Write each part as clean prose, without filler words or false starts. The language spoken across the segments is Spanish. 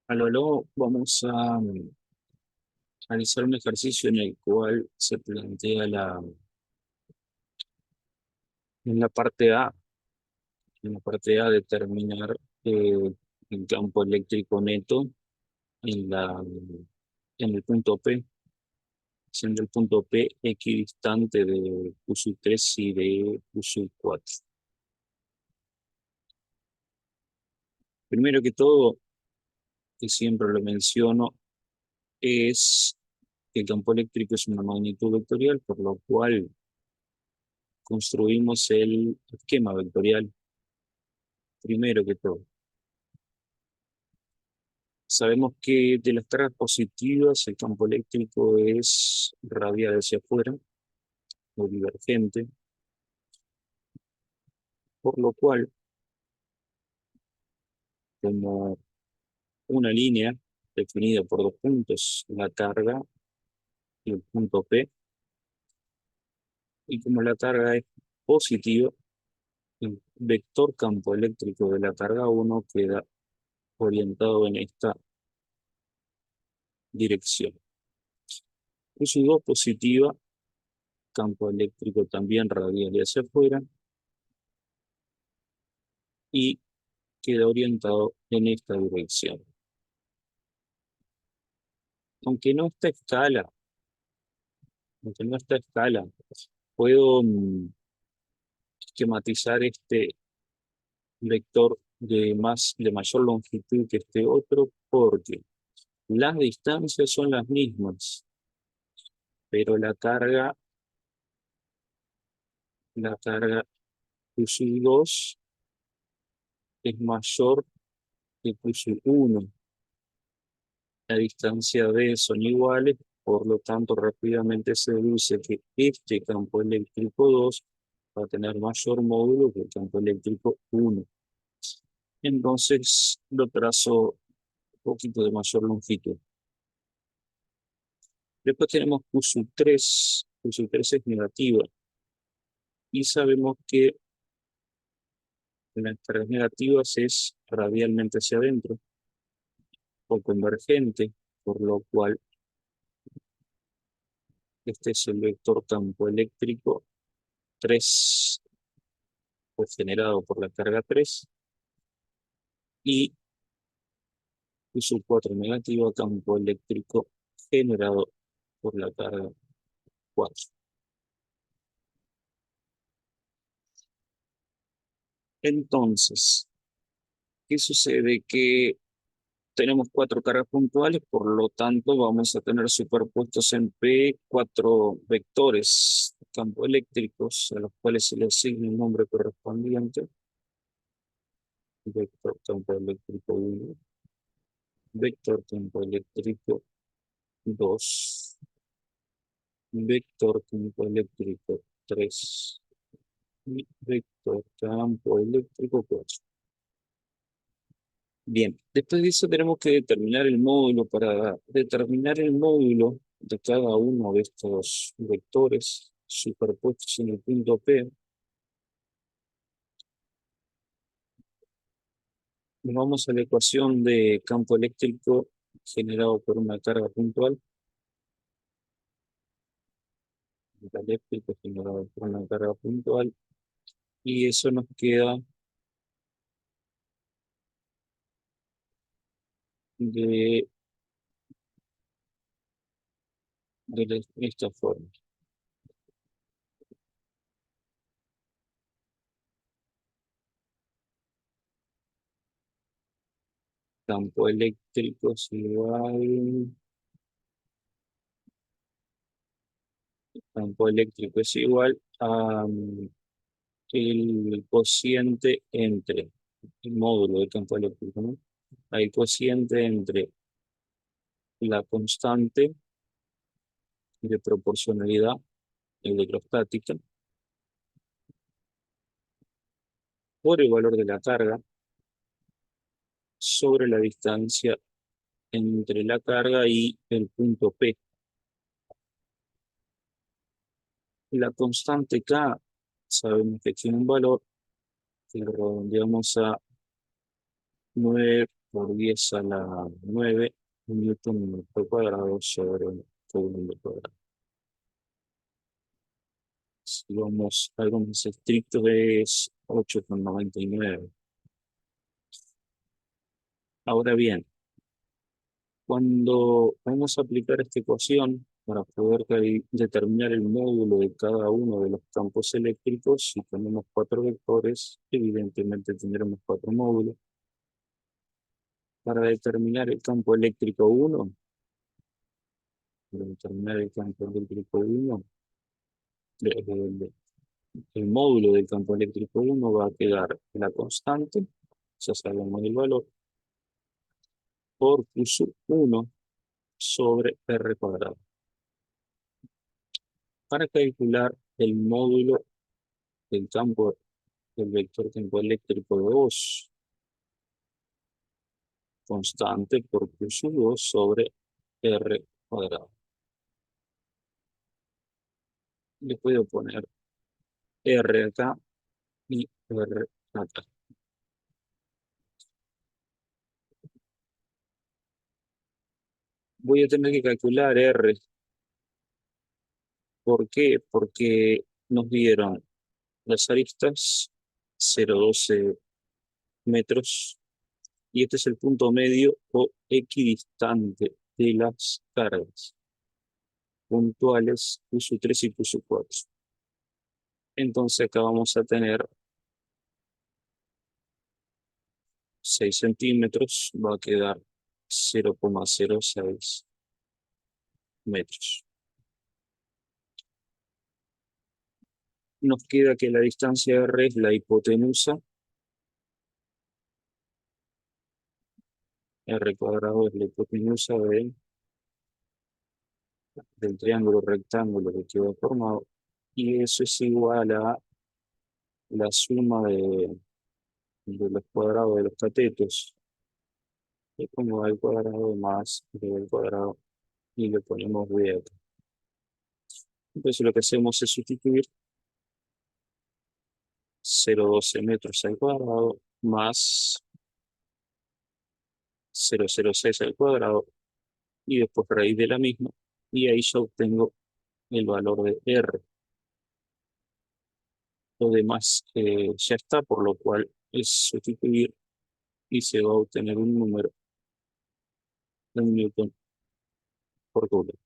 Luego vamos a realizar un ejercicio en el cual se plantea en la parte A, determinar el campo eléctrico neto en en el punto P, siendo el punto P equidistante de Q3 y de Q4. Primero que todo, que siempre lo menciono, es que el campo eléctrico es una magnitud vectorial, por lo cual construimos el esquema vectorial. Primero que todo, sabemos que de las cargas positivas el campo eléctrico es radial hacia afuera o divergente, por lo cual, como una línea definida por dos puntos, la carga y el punto P, y como la carga es positiva, el vector campo eléctrico de la carga 1 queda orientado en esta dirección. Q2 positiva, campo eléctrico también radial hacia afuera, y queda orientado en esta dirección. Aunque no está a escala, aunque no está a escala, puedo esquematizar este vector de mayor longitud que este otro, porque las distancias son las mismas, pero la carga Q2 es mayor que Q1. La distancia D son iguales, por lo tanto rápidamente se deduce que este campo eléctrico 2 va a tener mayor módulo que el campo eléctrico 1. Entonces lo trazo un poquito de mayor longitud. Después tenemos Q sub 3. Q sub 3 es negativa. Y sabemos que en las cargas negativas es radialmente hacia adentro o convergente, por lo cual este es el vector campo eléctrico 3, pues generado por la carga 3, y Q sub 4 negativa, campo eléctrico generado por la carga 4. Entonces, ¿qué sucede? Que tenemos cuatro cargas puntuales, por lo tanto vamos a tener superpuestos en P cuatro vectores campo eléctricos a los cuales se le asigna el nombre correspondiente. Vector campo eléctrico 1, vector campo eléctrico 2, vector campo eléctrico 3 y vector campo eléctrico 4. Bien, después de eso tenemos que determinar el módulo. Para determinar el módulo de cada uno de estos vectores superpuestos en el punto P, nos vamos a la ecuación de campo eléctrico generado por una carga puntual. Campo eléctrico generado por una carga puntual. Y eso nos queda de, de esta forma. Campo eléctrico es igual. Campo eléctrico es igual a el cociente entre el módulo de campo eléctrico, ¿no? Hay cociente entre la constante de proporcionalidad electrostática por el valor de la carga sobre la distancia entre la carga y el punto P. La constante K sabemos que tiene un valor que lo redondeamos a por 10 a la 9 newton metro cuadrado sobre segundo cuadrado. Si vamos a algo más estricto es 8,99. Ahora bien, cuando vamos a aplicar esta ecuación para poder determinar el módulo de cada uno de los campos eléctricos, si tenemos 4 vectores, evidentemente tendremos 4 módulos. Para determinar el campo eléctrico 1, para determinar el campo eléctrico 1, el módulo del campo eléctrico 1 va a quedar la constante, ya sabemos el valor, por Q sub 1 sobre R cuadrado. Para calcular el módulo del campo del vector campo eléctrico 2, constante por Q sub 2 sobre R cuadrado. Le puedo poner R acá y R acá. Voy a tener que calcular R. ¿Por qué? Porque nos dieron las aristas 0,12 metros y este es el punto medio o equidistante de las cargas puntuales Q3 y Q4. Entonces acá vamos a tener 6 centímetros, va a quedar 0,06 metros. Nos queda que la distancia R es la hipotenusa, R cuadrado es la hipotenusa del triángulo rectángulo que quedó formado, y eso es igual a la suma de los cuadrados de los catetos, es como al cuadrado más b al cuadrado, y le ponemos b acá. Entonces lo que hacemos es sustituir 0,12 metros al cuadrado más 0,06 al cuadrado, y después raíz de la misma, y ahí ya obtengo el valor de R. Lo demás ya está, por lo cual es sustituir y se va a obtener un número de un newton por coulomb.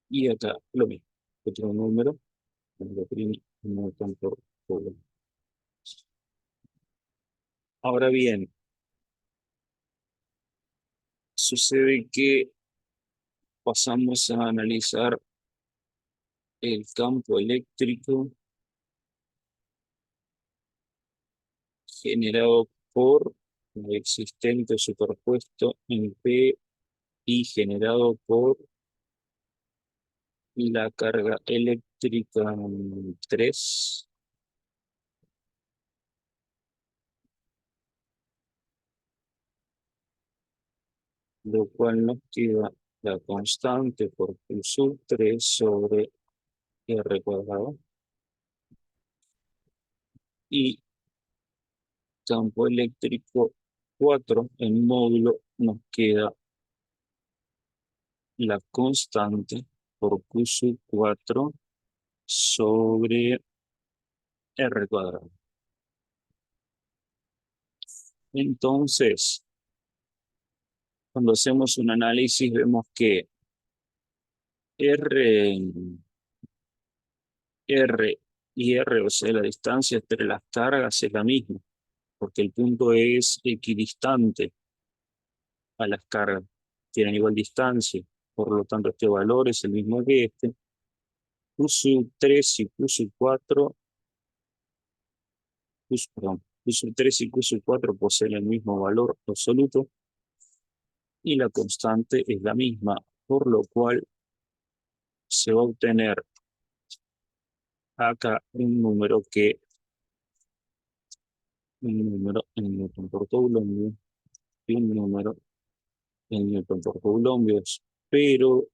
Y acá lo mismo, otro número, un newton por coulomb. Ahora bien, sucede que pasamos a analizar el campo eléctrico generado por el existente superpuesto en P y generado por la carga eléctrica 3, lo cual nos queda la constante por Q sub 3 sobre R cuadrado, y campo eléctrico 4 en módulo nos queda la constante por Q sub 4 sobre R cuadrado. Entonces, cuando hacemos un análisis vemos que R y R, o sea, la distancia entre las cargas es la misma, porque el punto es equidistante a las cargas, tienen igual distancia, por lo tanto este valor es el mismo que este. Q sub 3 y Q sub 4, Q sub 3 y Q sub 4 poseen el mismo valor absoluto y la constante es la misma, por lo cual se va a obtener acá un número en newton por coulomb y un número en newton por coulomb, pero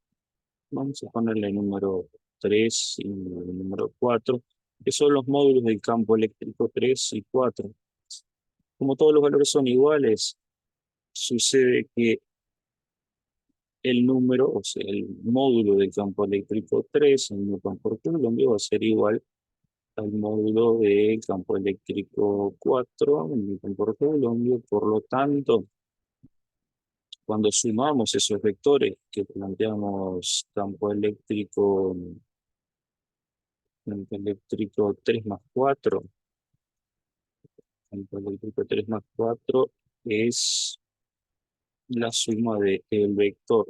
vamos a ponerle el número 3 y el número 4 que son los módulos del campo eléctrico 3 y 4. Como todos los valores son iguales, sucede que el número, o sea, el módulo del campo eléctrico 3 en newton por coulomb va a ser igual al módulo del campo eléctrico 4 en newton por coulomb. Por lo tanto, cuando sumamos esos vectores que planteamos campo eléctrico 3 más 4, campo eléctrico 3 más 4 es la suma del vector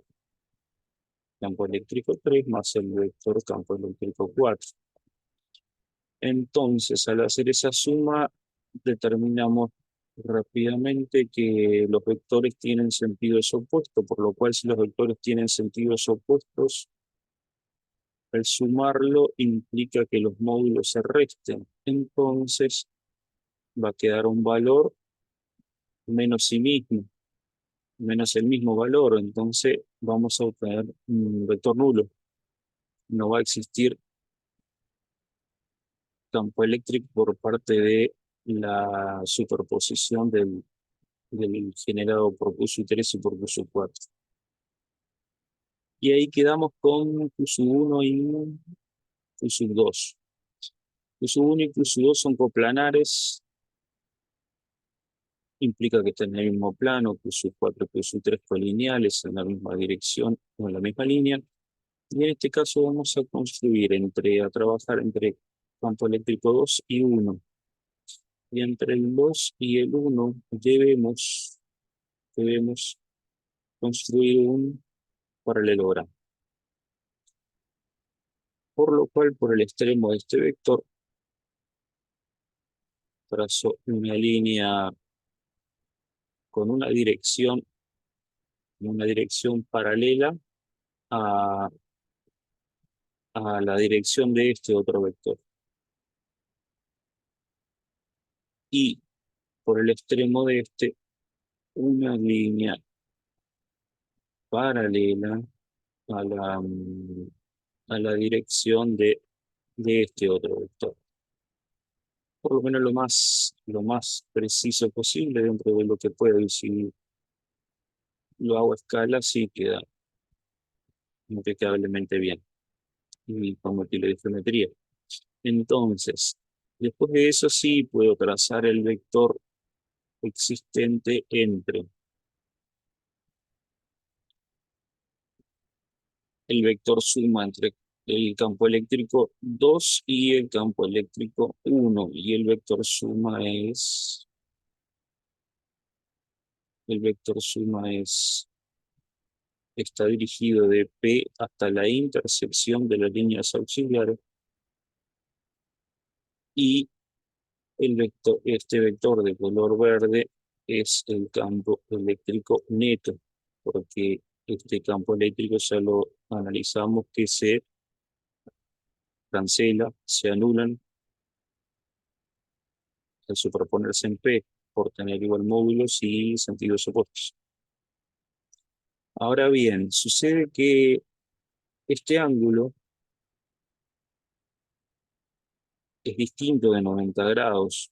campo eléctrico 3 más el vector campo eléctrico 4. Entonces, al hacer esa suma, determinamos rápidamente que los vectores tienen sentidos opuestos, por lo cual si los vectores tienen sentidos opuestos, al sumarlo implica que los módulos se resten. Entonces, va a quedar un valor menos sí mismo, menos el mismo valor. Entonces, vamos a obtener un vector nulo. No va a existir campo eléctrico por parte de la superposición del generado por QSU3 y por QSU4. Y ahí quedamos con QSU1 y QSU2. QSU1 y QSU2 son coplanares, implica que están en el mismo plano, QSU4 y QSU3 colineales en la misma dirección o en la misma línea. Y en este caso vamos a construir a trabajar entre campo eléctrico 2 y 1. Y entre el 2 y el 1 debemos construir un paralelogramo. Por lo cual, por el extremo de este vector, trazo una línea con una dirección paralela a, a la dirección de este otro vector. Y por el extremo de este, una línea paralela a la dirección de este otro vector. Por lo menos lo más preciso posible dentro de lo que puedo. Y si lo hago a escala, sí queda impecablemente bien. Y con múltiples de geometría. Entonces, después de eso sí puedo trazar el vector existente entre el vector suma entre el campo eléctrico 2 y el campo eléctrico 1. Y está dirigido de P hasta la intersección de las líneas auxiliares. Y este vector de color verde es el campo eléctrico neto, porque este campo eléctrico ya lo analizamos que se cancela, se anulan al superponerse en P por tener igual módulos y sentidos opuestos. Ahora bien, sucede que este ángulo es distinto de 90 grados,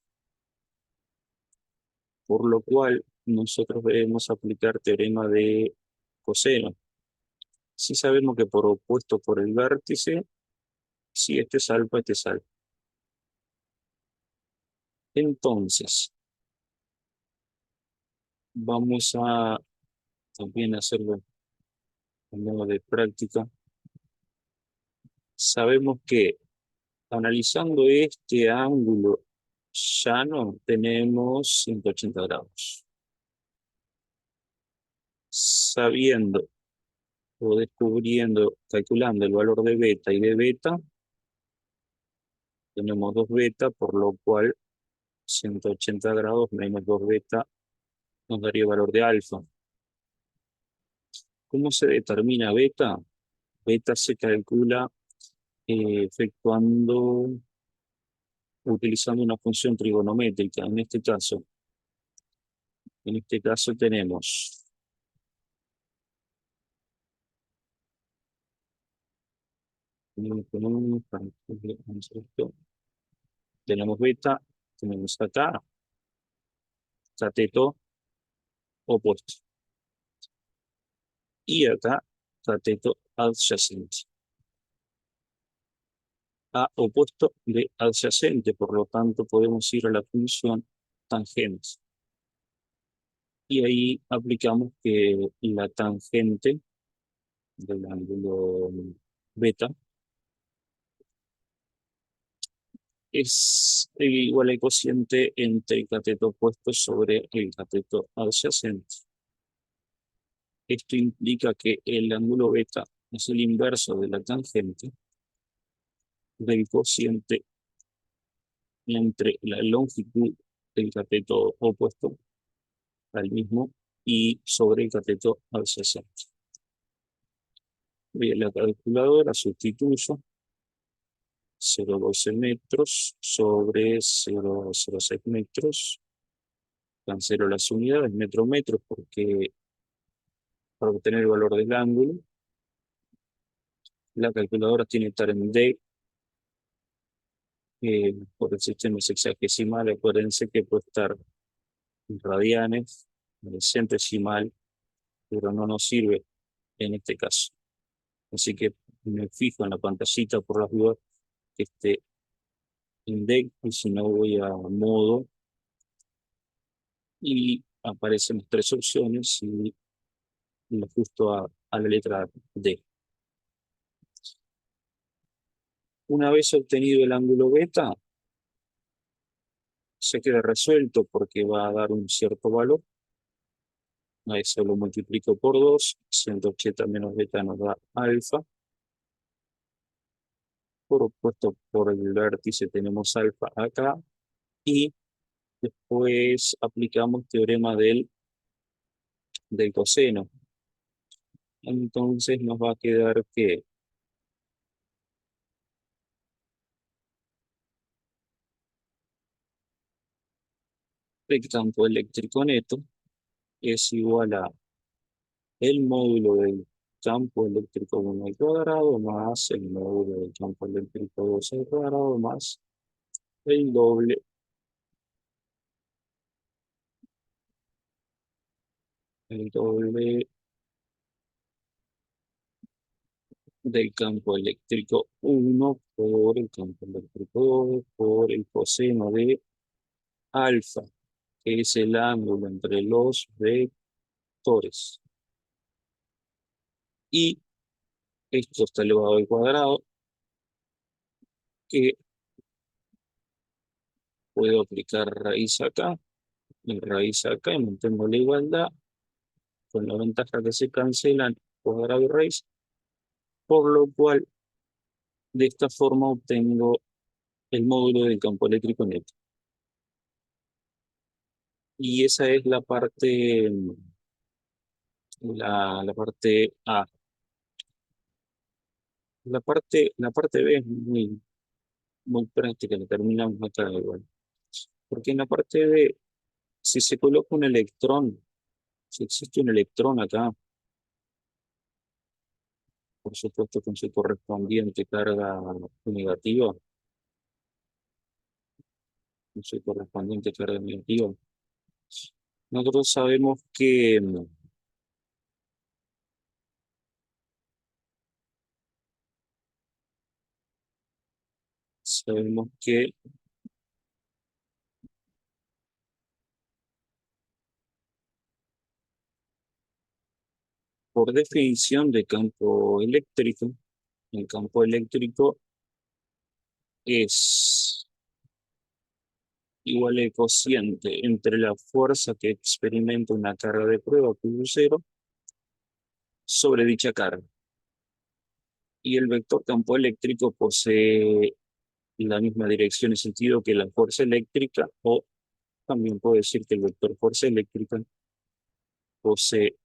por lo cual nosotros debemos aplicar teorema de coseno. Si sabemos que por opuesto por el vértice, si este es alfa, este es alfa. Entonces, vamos a también hacerlo en modo de práctica. Sabemos que analizando este ángulo llano tenemos 180 grados. Sabiendo o descubriendo, calculando el valor de beta y de beta, tenemos 2 beta, por lo cual 180 grados menos 2 beta nos daría el valor de alfa. ¿Cómo se determina beta? Beta se calcula utilizando una función trigonométrica. En este caso tenemos Tenemos beta, tenemos acá cateto opuesto. Y acá cateto adyacente. A opuesto de adyacente, por lo tanto podemos ir a la función tangente. Y ahí aplicamos que la tangente del ángulo beta es igual al cociente entre el cateto opuesto sobre el cateto adyacente. Esto implica que el ángulo beta es el inverso de la tangente del cociente entre la longitud del cateto opuesto al mismo y sobre el cateto adyacente. Voy a la calculadora, sustituyo 0,12 metros sobre 0,06 metros. Cancelo las unidades, metros, porque para obtener el valor del ángulo, la calculadora tiene que estar en D, por el sistema sexagesimal. Acuérdense que puede estar en radianes, en centesimal, pero no nos sirve en este caso. Así que me fijo en la pantallita por las dudas que esté en D, y si no voy a modo y aparecen las tres opciones y lo ajusto a la letra D. Una vez obtenido el ángulo beta, se queda resuelto porque va a dar un cierto valor. A eso lo multiplico por 2, 180 menos beta nos da alfa. Por opuesto, por el vértice tenemos alfa acá. Y después aplicamos teorema del coseno. Entonces nos va a quedar que el campo eléctrico neto es igual a el módulo del campo eléctrico 1 al cuadrado más el módulo del campo eléctrico 2 al cuadrado más el doble del campo eléctrico 1 por el campo eléctrico 2 por el coseno de alfa, que es el ángulo entre los vectores. Y esto está elevado al cuadrado, que puedo aplicar raíz acá y raíz acá y mantengo la igualdad, con la ventaja que se cancelan cuadrado y raíz, por lo cual de esta forma obtengo el módulo del campo eléctrico neto. Y esa es la parte A. La parte B es muy práctica, la terminamos acá igual. Porque en la parte B, si se coloca un electrón, si existe un electrón acá, por supuesto con su correspondiente carga negativa, nosotros sabemos que por definición de campo eléctrico, el campo eléctrico es igual al cociente entre la fuerza que experimenta una carga de prueba Q0 sobre dicha carga. Y el vector campo eléctrico posee la misma dirección y sentido que la fuerza eléctrica, o también puedo decir que el vector fuerza eléctrica posee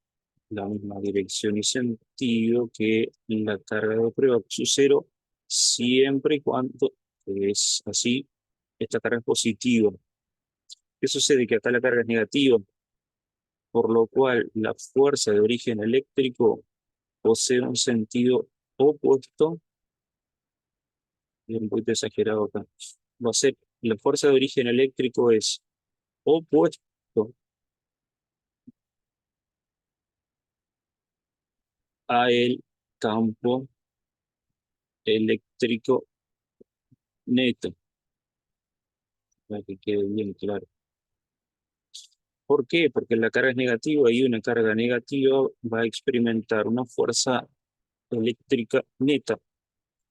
la misma dirección y sentido que la carga de prueba Q0, siempre y cuando es así, esta carga es positiva. ¿Qué sucede? Que acá la carga es negativa, por lo cual la fuerza de origen eléctrico posee un sentido opuesto, y un poquito exagerado acá, va a ser la fuerza de origen eléctrico es opuesto a el campo eléctrico neto, para que quede bien claro. ¿Por qué? Porque la carga es negativa y una carga negativa va a experimentar una fuerza eléctrica neta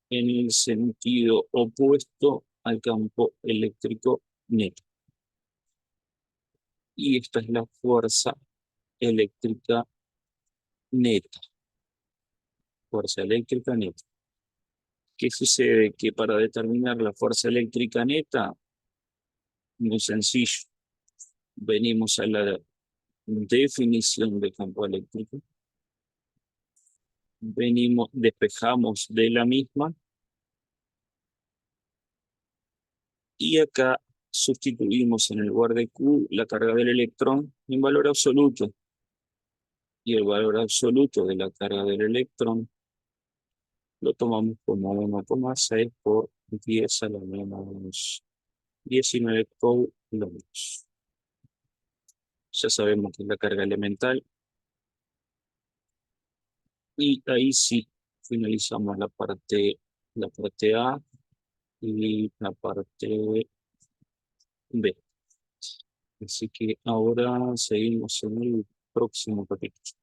en el sentido opuesto al campo eléctrico neto. Y esta es la fuerza eléctrica neta. Fuerza eléctrica neta. ¿Qué sucede? Que para determinar la fuerza eléctrica neta, muy sencillo. Venimos a la definición de campo eléctrico. Despejamos de la misma y acá sustituimos en el lugar de Q la carga del electrón en valor absoluto. Y el valor absoluto de la carga del electrón lo tomamos como 1,6 por 10 a la menos 19 coulombs. Ya sabemos que es la carga elemental. Y ahí sí, finalizamos la parte A y la parte B. Así que ahora seguimos en el próximo capítulo.